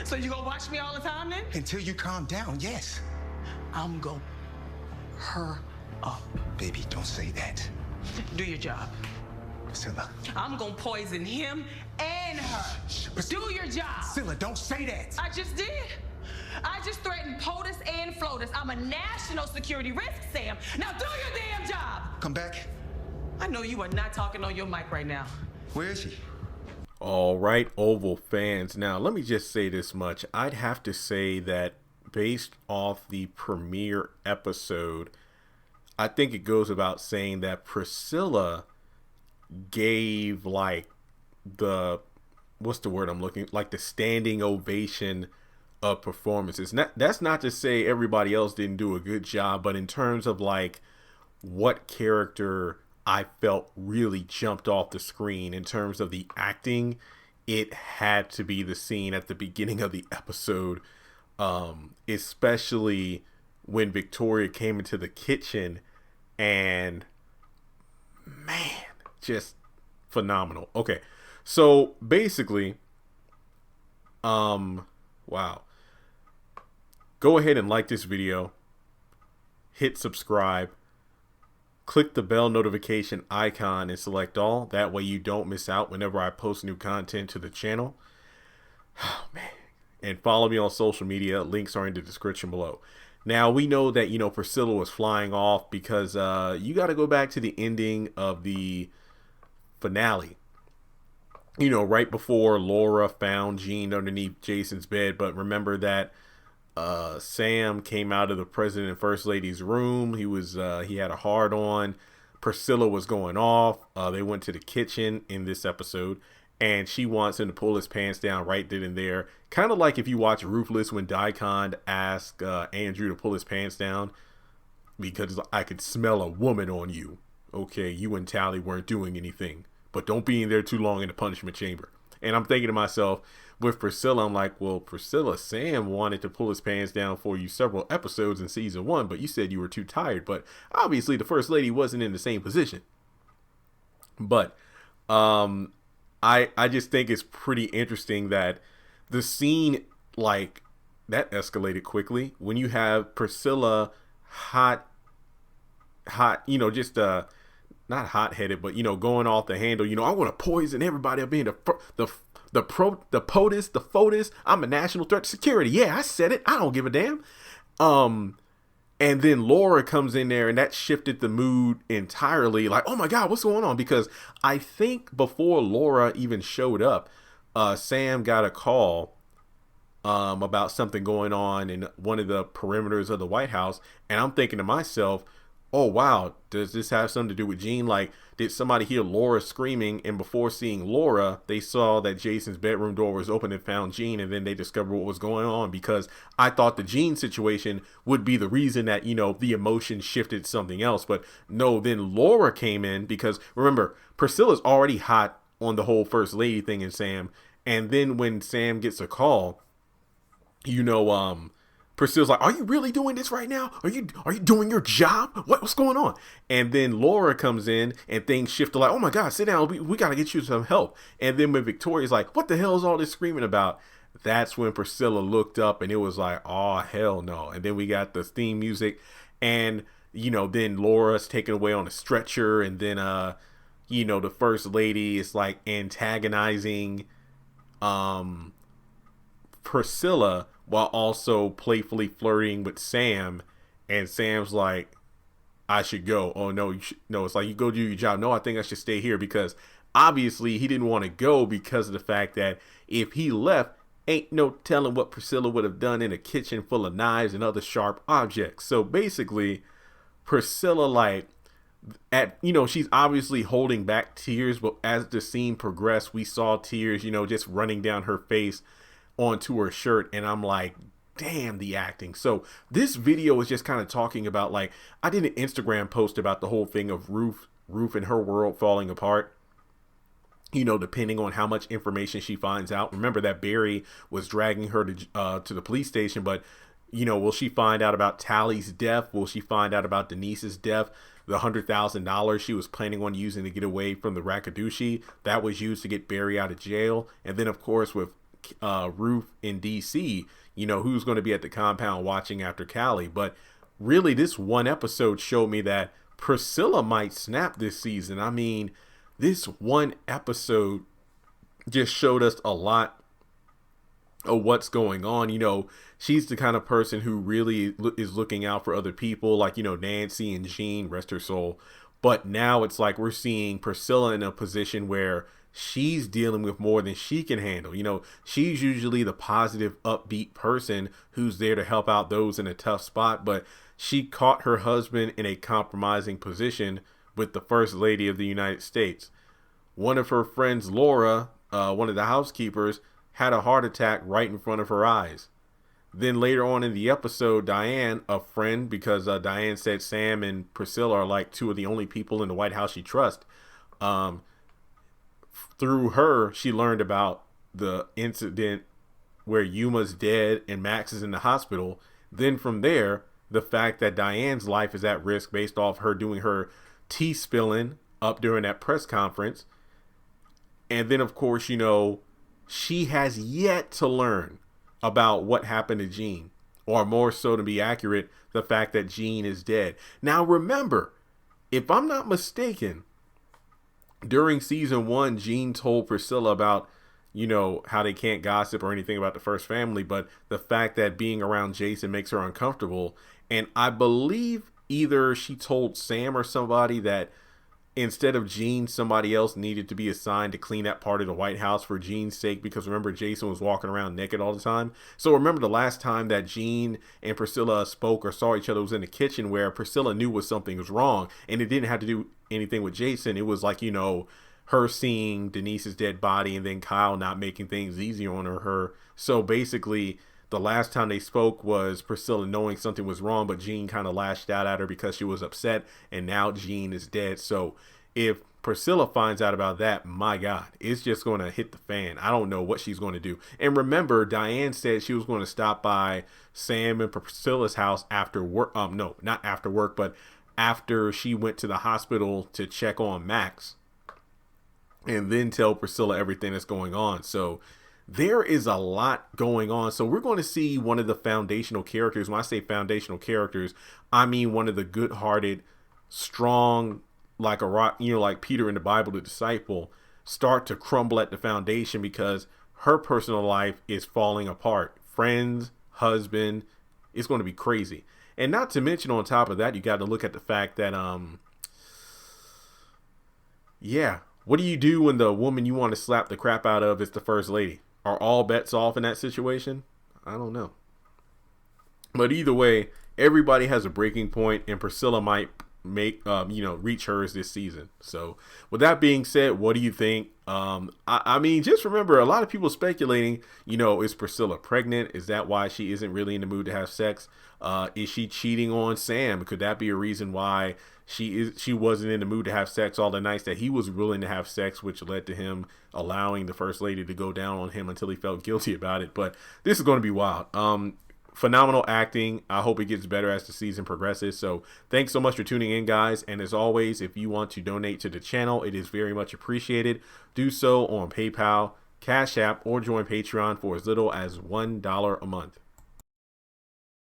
So you gonna watch me all the time then? Until you calm down, yes. I'm gonna her up. Baby, don't say that. Do your job. Priscilla. I'm gonna poison him and her. Do your job. Priscilla, don't say that. I just did. I just threatened POTUS and FLOTUS. I'm a national security risk, Sam. Now do your damn job. Come back. I know you are not talking on your mic right now. Where is she? All right, Oval fans. Now, let me just say this much. I'd have to say that based off the premiere episode, I think it goes without saying that Priscilla gave like the, what's the word I'm looking, like the standing ovation of performances. That's not to say everybody else didn't do a good job, but in terms of like what character I felt really jumped off the screen in terms of the acting, it had to be the scene at the beginning of the episode, especially when Victoria came into the kitchen, and man, just phenomenal. Okay, so basically, wow. Go ahead and like this video, hit subscribe, click the bell notification icon and select all. That way you don't miss out whenever I post new content to the channel. Oh, man. And follow me on social media. Links are in the description below. Now, we know that, Priscilla was flying off because you got to go back to the ending of the finale. Right before Laura found Jean underneath Jason's bed. But remember that Sam came out of the president and first lady's room. He had a hard on. Priscilla was going off. They went to the kitchen in this episode, and she wants him to pull his pants down right then and there. Kind of like if you watch Ruthless when Daikon asked Andrew to pull his pants down because I could smell a woman on you. Okay, you and Tally weren't doing anything, but don't be in there too long in the punishment chamber. And I'm thinking to myself, with Priscilla, I'm like, well, Priscilla, Sam wanted to pull his pants down for you several episodes in season 1, but you said you were too tired. But obviously the first lady wasn't in the same position. But I just think it's pretty interesting that the scene, like, that escalated quickly when you have Priscilla hot, just not hot-headed, but going off the handle. I want to poison everybody up being the POTUS, the FOTUS. I'm a national threat to security. Yeah, I said it. I don't give a damn. And then Laura comes in there, and that shifted the mood entirely. Like, oh my God, what's going on? Because I think before Laura even showed up, Sam got a call about something going on in one of the perimeters of the White House. And I'm thinking to myself, oh wow, does this have something to do with Jean? Like, did somebody hear Laura screaming, and before seeing Laura, they saw that Jason's bedroom door was open and found Jean, and then they discovered what was going on? Because I thought the Jean situation would be the reason that, the emotion shifted something else. But no, then Laura came in because, remember, Priscilla's already hot on the whole first lady thing in Sam. And then when Sam gets a call, Priscilla's like, are you really doing this right now? Are you doing your job? What's going on? And then Laura comes in and things shift to like, oh my God, sit down. We got to get you some help. And then when Victoria's like, what the hell is all this screaming about? That's when Priscilla looked up and it was like, oh, hell no. And then we got the theme music, and, then Laura's taken away on a stretcher. And then, the first lady is like antagonizing Priscilla while also playfully flirting with Sam. And Sam's like, I should go. Oh no, no, it's like, you go do your job. No, I think I should stay here, because obviously he didn't want to go because of the fact that if he left, ain't no telling what Priscilla would have done in a kitchen full of knives and other sharp objects. So basically Priscilla, like, she's obviously holding back tears, but as the scene progressed, we saw tears, just running down her face onto her shirt. And I'm like, damn, the acting. So this video is just kind of talking about, like, I did an Instagram post about the whole thing of Ruth and her world falling apart, depending on how much information she finds out. Remember that Barry was dragging her to the police station, but will she find out about Tally's death? Will she find out about Denise's death? The $100,000 she was planning on using to get away from the Rakadushi, that was used to get Barry out of jail. And then, of course, with Ruth in DC, you know, who's going to be at the compound watching after Callie. But really, this one episode showed me that Priscilla might snap this season. I mean, this one episode just showed us a lot of what's going on. You know, she's the kind of person who really is looking out for other people, like, you know, Nancy and Jean, rest her soul. But now it's like we're seeing Priscilla in a position where she's dealing with more than she can handle. You know, she's usually the positive, upbeat person who's there to help out those in a tough spot. But she caught her husband in a compromising position with the First Lady of the United States. One of her friends, Laura, one of the housekeepers, had a heart attack right in front of her eyes. Then later on in the episode, Diane, a friend, because Diane said Sam and Priscilla are like two of the only people in the White House she trusts. Through her, she learned about the incident where Yuma's dead and Max is in the hospital. Then from there, the fact that Diane's life is at risk based off her doing her tea spilling up during that press conference. And then, of course, you know, she has yet to learn about what happened to Jean, or more so to be accurate, the fact that Jean is dead. Now, remember, if I'm not mistaken, during season 1, Jean told Priscilla about, you know, how they can't gossip or anything about the first family, but the fact that being around Jason makes her uncomfortable. And I believe either she told Sam or somebody that instead of Jean, somebody else needed to be assigned to clean that part of the White House for Jean's sake, because remember, Jason was walking around naked all the time. So remember the last time that Jean and Priscilla spoke or saw each other was in the kitchen, where Priscilla knew was something was wrong, and it didn't have to do anything with Jason. It was like, you know, her seeing Denise's dead body and then Kyle not making things easier on her. So basically, the last time they spoke was Priscilla knowing something was wrong, but Jean kind of lashed out at her because she was upset, and now Jean is dead. So if Priscilla finds out about that, my God, it's just going to hit the fan. I don't know what she's going to do. And remember, Diane said she was going to stop by Sam and Priscilla's house after work. No, not after work, but after she went to the hospital to check on Max, and then tell Priscilla everything that's going on. So there is a lot going on. So we're going to see one of the foundational characters. When I say foundational characters, I mean one of the good-hearted, strong, like a rock, you know, like Peter in the Bible, the disciple, start to crumble at the foundation because her personal life is falling apart. Friends, husband, it's going to be crazy. And not to mention, on top of that, you got to look at the fact that, what do you do when the woman you want to slap the crap out of is the First Lady? Are all bets off in that situation? I don't know. But either way, everybody has a breaking point, and Priscilla might make reach hers this season. So with that being said, what do you think? I mean, just remember, a lot of people speculating, you know, is Priscilla pregnant? Is that why she isn't really in the mood to have sex? Is she cheating on Sam? Could that be a reason why she wasn't in the mood to have sex all the nights that he was willing to have sex, which led to him allowing the First Lady to go down on him until he felt guilty about it? But this is going to be wild. Phenomenal acting. I hope it gets better as the season progresses. So thanks so much for tuning in, guys. And as always, if you want to donate to the channel, it is very much appreciated. Do so on PayPal, Cash App, or join Patreon for as little as $1 a month.